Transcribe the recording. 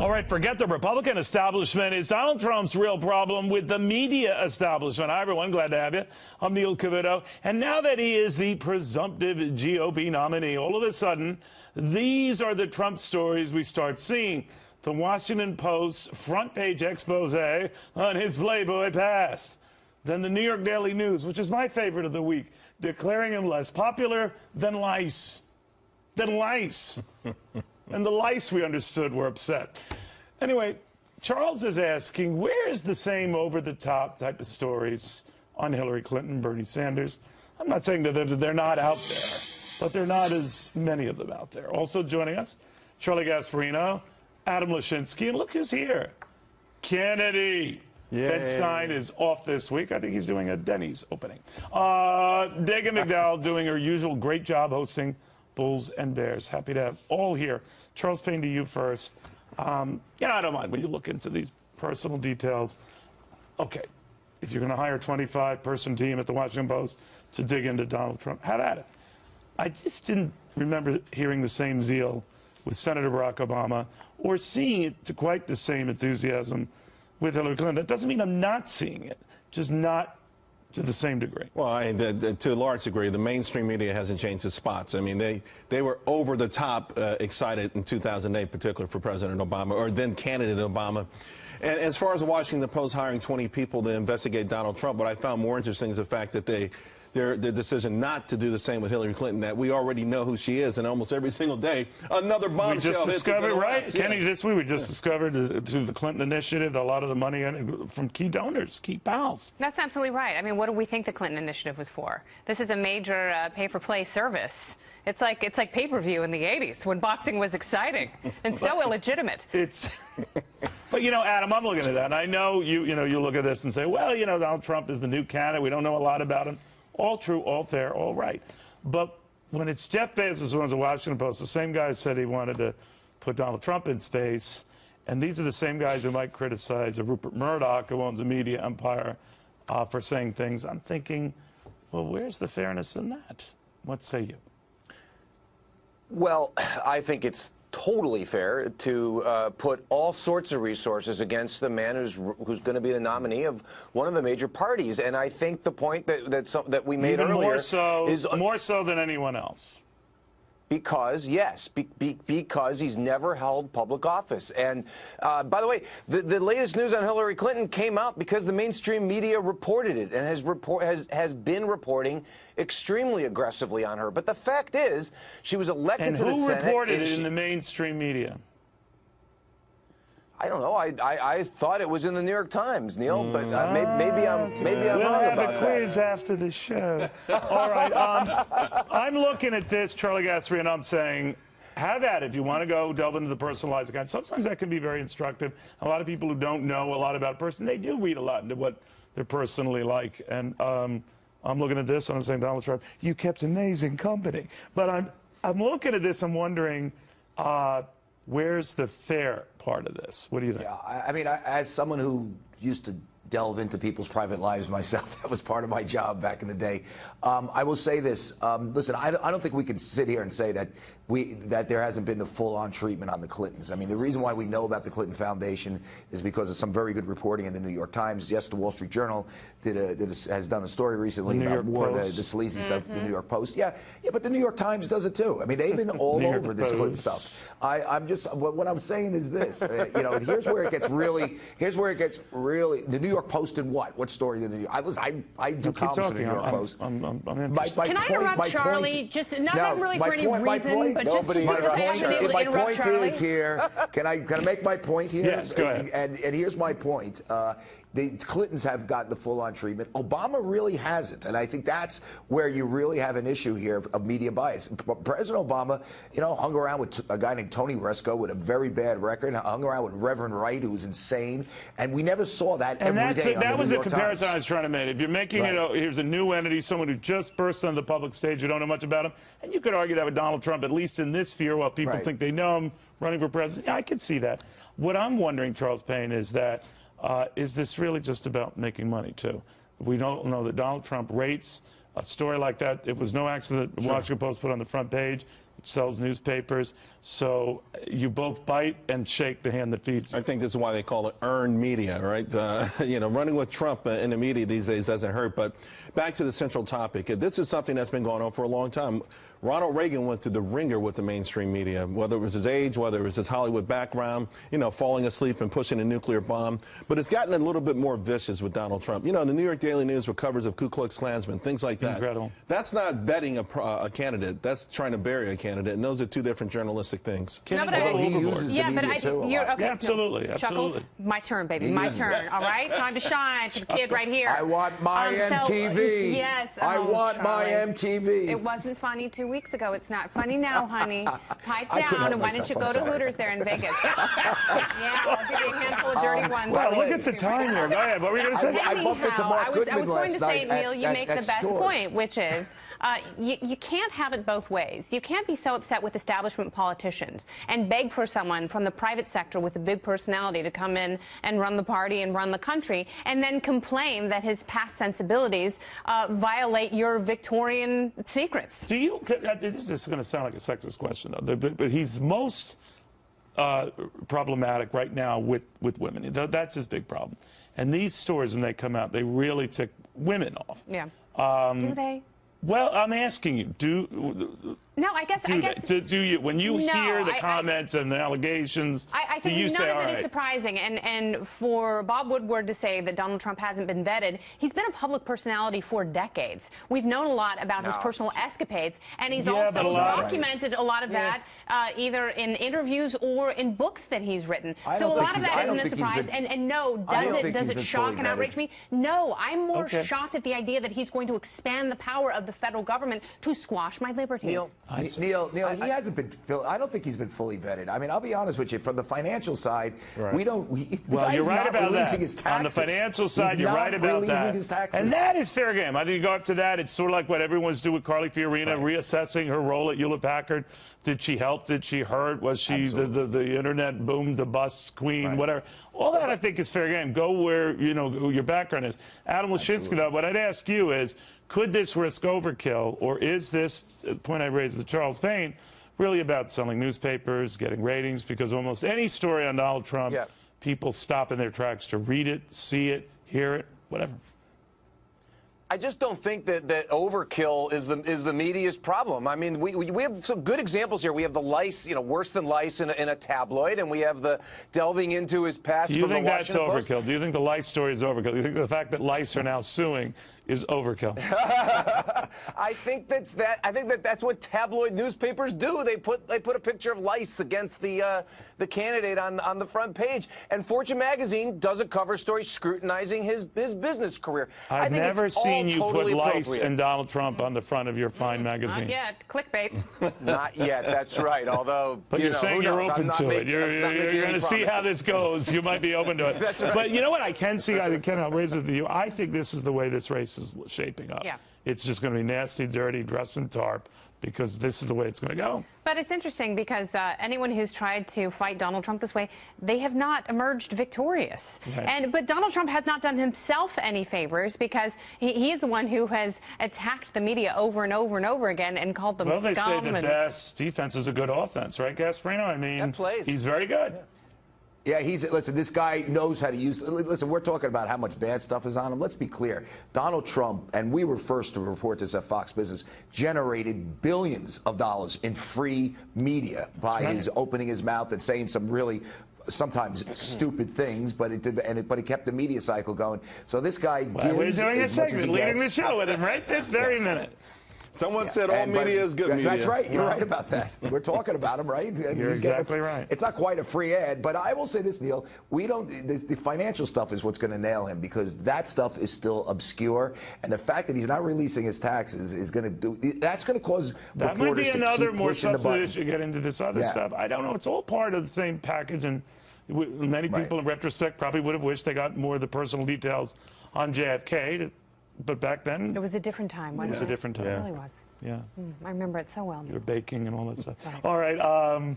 All right, forget the Republican establishment. Is Donald Trump's real problem with the media establishment? Hi, everyone. Glad to have you. I'm Neil Cavuto. And now that he is the presumptive GOP nominee, all of a sudden, these are the Trump stories we start seeing. The Washington Post's front page expose on his Playboy past. Then the New York Daily News, which is my favorite of the week, declaring him less popular than lice. And the lice, we understood, were upset. Anyway, Charles is asking, where is the same over-the-top type of stories on Hillary Clinton, Bernie Sanders? I'm not saying that they're not out there, but there are not as many of them out there. Also joining us, Charlie Gasparino, Adam Lashinsky, and look who's here, Kennedy. Ben Stein is off this week. I think he's doing a Denny's opening. Dagen McDowell doing her usual great job hosting Bulls and Bears. Happy to have all here. Charles Payne, to you first. I don't mind when you look into these personal details. Okay, if you're going to hire a 25-person team at the Washington Post to dig into Donald Trump, have at it. I just didn't remember hearing the same zeal with Senator Barack Obama or seeing it to quite the same enthusiasm with Hillary Clinton. That doesn't mean I'm not seeing it, just not to the same degree. Well, to a large degree, the mainstream media hasn't changed its spots. I mean, they were over the top excited in 2008, particularly for President Obama, or then candidate Obama. And as far as the Washington Post hiring 20 people to investigate Donald Trump, what I found more interesting is the fact that their decision not to do the same with Hillary Clinton, that we already know who she is, and almost every single day, another bombshell. We just discovered, right, Kenny, this week we just discovered through the Clinton Initiative a lot of the money from key donors, key pals. That's absolutely right. I mean, what do we think the Clinton Initiative was for? This is a major pay-for-play service. It's like pay-per-view in the 80s when boxing was exciting and so illegitimate. But, Adam, I'm looking at that, and I know you look at this and say, well, Donald Trump is the new candidate. We don't know a lot about him. All true, all fair, all right. But when it's Jeff Bezos who owns the Washington Post, the same guy said he wanted to put Donald Trump in space, and these are the same guys who might criticize Rupert Murdoch, who owns a media empire, for saying things. I'm thinking, well, where's the fairness in that? What say you? Well, I think it's totally fair to put all sorts of resources against the man who's going to be the nominee of one of the major parties. And I think the point that we made earlier is more so than anyone else. Because, yes, because he's never held public office. And, by the way, the latest news on Hillary Clinton came out because the mainstream media reported it and has been reporting extremely aggressively on her. But the fact is, she was elected to the Senate. And who reported it in the mainstream media? I don't know. I thought it was in the New York Times, Neil, but maybe I'm wrong about that. We'll have a quiz after the show. All right. I'm looking at this, Charlie Gasparino, and I'm saying, have at it if you want to go delve into the personalized account. Sometimes that can be very instructive. A lot of people who don't know a lot about a person, they do read a lot into what they're personally like. And I'm looking at this, and I'm saying, Donald Trump, you kept amazing company. But I'm looking at this, I'm wondering, where's the fair part of this? What do you think? Yeah, I mean, as someone who used to delve into people's private lives myself, that was part of my job back in the day. I will say this. Listen, I don't think we can sit here and say that there hasn't been the full-on treatment on the Clintons. I mean, the reason why we know about the Clinton Foundation is because of some very good reporting in the New York Times. Yes, the Wall Street Journal has done a story recently about more of the sleazy stuff. The New York Post. Yeah, but the New York Times does it too. I mean, they've been all over this Clinton stuff. What I'm saying is this. Here's where it gets really. The New York Post did what? What story did the New York? I do columns for the New York Post. Can I interrupt Charlie? Just not really for any reason, but just because I haven't been able to interrupt Charlie. My point is here. Can I make my point here? Yes, go ahead. And here's my point. The Clintons have gotten the full-on treatment. Obama really hasn't, and I think that's where you really have an issue here of media bias. President Obama, hung around with a guy named Tony Resco with a very bad record, hung around with Reverend Wright, who was insane, and we never saw that every day. That was the comparison I was trying to make. If you're making here's a new entity, someone who just burst on the public stage, you don't know much about him, and you could argue that with Donald Trump, at least in this sphere, while people think they know him running for president. Yeah, I could see that. What I'm wondering, Charles Payne, is that is this really just about making money, too? We don't know that Donald Trump rates a story like that. It was no accident the Washington Post put on the front page. sells newspapers. So you both bite and shake the hand that feeds you. I think this is why they call it earned media, right? You know, running with Trump in the media these days doesn't hurt. But back to the central topic. This is something that's been going on for a long time. Ronald Reagan went through the ringer with the mainstream media, whether it was his age, whether it was his Hollywood background, you know, falling asleep and pushing a nuclear bomb. But it's gotten a little bit more vicious with Donald Trump. You know, the New York Daily News with covers of Ku Klux Klansmen, things like that. Incredible. That's not betting a candidate. That's trying to bury a candidate. And those are two different journalistic things. No, but you're okay. Yeah, absolutely, no. absolutely. Chuckles, my turn, baby, my turn. All right, time to shine for the kid right here. I want my MTV. Yes. I want Charlie. my MTV. It wasn't funny 2 weeks ago. It's not funny now, honey. Pipe down, and why don't you go to Hooters there in Vegas? Yeah, I'll give you a handful of dirty ones. Well, look at the time here. Go ahead. What were you going to say? I bumped into Mark I was Goodman going to say, last night Neil, you make the best point, which is you can't have it both ways. You can't be so upset with establishment politicians and beg for someone from the private sector with a big personality to come in and run the party and run the country, and then complain that his past sensibilities violate your Victorian secrets. Do you? This is going to sound like a sexist question, though. But he's most problematic right now with women. That's his big problem. And these stories, when they come out, they really tick women off. Yeah. Do they? Well, I'm asking you, No, I guess. do you, when you hear the comments and the allegations, I think do you none say, of all it right? is surprising. And for Bob Woodward to say that Donald Trump hasn't been vetted, he's been a public personality for decades. We've known a lot about his personal escapades, and he's also documented a lot of that, either in interviews or in books that he's written. So a lot of that isn't a surprise. And no, does it shock and outrage me? No, I'm more shocked at the idea that he's going to expand the power of the federal government to squash my liberty. Neil, he hasn't been. I don't think he's been fully vetted. I mean, I'll be honest with you. From the financial side, we don't. Well, you're right about that. On the financial side, you're right about that. And that is fair game. I think you go up to that. It's sort of like what everyone's doing with Carly Fiorina, reassessing her role at Hewlett Packard. Did she help? Did she hurt? Was she the internet boom, the bus queen, whatever? All that I think is fair game. Go where who your background is. Adam Lashinsky, though, what I'd ask you is, could this risk overkill, or is this, the point I raised with Charles Payne, really about selling newspapers, getting ratings? Because almost any story on Donald Trump, people stop in their tracks to read it, see it, hear it, whatever. I just don't think that overkill is the media's problem. I mean, we have some good examples here. We have the lice, worse than lice in a tabloid, and we have the delving into his past. Do you think that's overkill? Do you think the lice story is overkill? Do you think the fact that lice are now suing is overkill? I think that's what tabloid newspapers do. They put a picture of lice against the candidate on the front page. And Fortune magazine does a cover story scrutinizing his business career. I've never seen you put lice and Donald Trump on the front of your fine magazine. Not yet. Clickbait. Not yet. That's right. Although, but you're saying you're open to it. You're going to see how this goes. You might be open to it. That's right. But you know what I can see? I think, Ken, I'll raise it with you. I think this is the way this race is shaping up. Yeah. It's just going to be nasty, dirty, dress and tarp, because this is the way it's going to go. But it's interesting because anyone who's tried to fight Donald Trump this way, they have not emerged victorious. Right. But Donald Trump has not done himself any favors, because he is the one who has attacked the media over and over and over again and called them scum. Well, they say the best defense is a good offense, right, Gasparino? I mean, he's very good. Yeah, listen, this guy knows how to use. Listen, we're talking about how much bad stuff is on him. Let's be clear. Donald Trump, and we were first to report this at Fox Business, generated billions of dollars in free media by his opening his mouth and saying some really sometimes stupid things, but he kept the media cycle going. So this guy we're doing a segment, leading the show with him right this very minute. Someone said all media is good media. That's right. You're right about that. We're talking about him, right? You're exactly right. It's not quite a free ad, but I will say this, Neil. The financial stuff is what's going to nail him, because that stuff is still obscure, and the fact that he's not releasing his taxes is going to that's going to cause that might be another more substantive issue. Get into this other stuff. I don't know. It's all part of the same package, and many people in retrospect probably would have wished they got more of the personal details on JFK. But back then, it was a different time, wasn't it? It was a different time. It really was. Yeah. I remember it so well. You were baking and all that stuff. Right. All right.